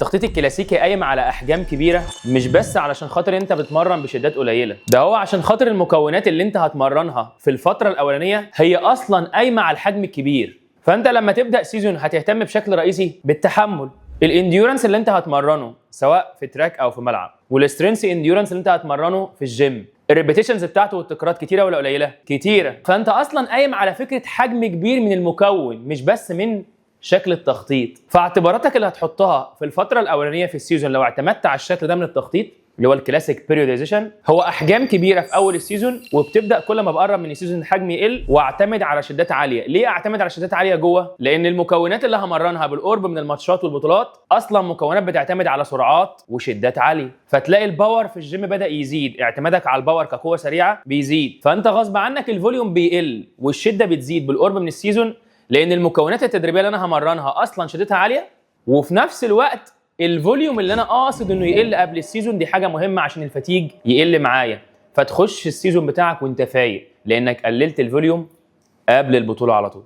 التخطيط الكلاسيكي قايم على احجام كبيره، مش بس علشان خاطر انت بتمرن بشدات قليله، ده هو عشان خاطر المكونات اللي انت هتمرنها في الفتره الاولانيه هي اصلا قايمه على الحجم الكبير. فانت لما تبدا سيزون هتهتم بشكل رئيسي بالتحمل، الانديورنس اللي انت هتمرنه سواء في تراك او في ملعب، والسترينث انديورنس اللي انت هتمرنه في الجيم، الريبيتيشنز بتاعته والتكرارات كتيره ولا قليله؟ كتيره. فانت اصلا قايم على فكره حجم كبير من المكون، مش بس من شكل التخطيط. فاعتباراتك اللي هتحطها في الفتره الاولانيه في السيزون لو اعتمدت على الشكل ده من التخطيط اللي هو الكلاسيك بيريوديزيشن، هو احجام كبيره في اول السيزون، وبتبدا كل ما بقرب من السيزون الحجم يقل واعتمد على شدات عاليه. ليه اعتمد على شدات عاليه جوه؟ لان المكونات اللي همرنها بالقرب من الماتشات والبطولات اصلا مكونات بتعتمد على سرعات وشدات عاليه، فتلاقي الباور في الجيم بدا يزيد، اعتمادك على الباور كقوه سريعه بيزيد، فانت غصب عنك الفوليوم بيقل والشده بتزيد بالقرب من السيزون، لان المكونات التدريبيه اللي انا همرنها اصلا شدتها عاليه، وفي نفس الوقت الفوليوم اللي انا قاصد انه يقل قبل السيزون. دي حاجه مهمه عشان الفتيج يقل معايا، فتخش السيزون بتاعك وانت فايق لانك قللت الفوليوم قبل البطوله على طول.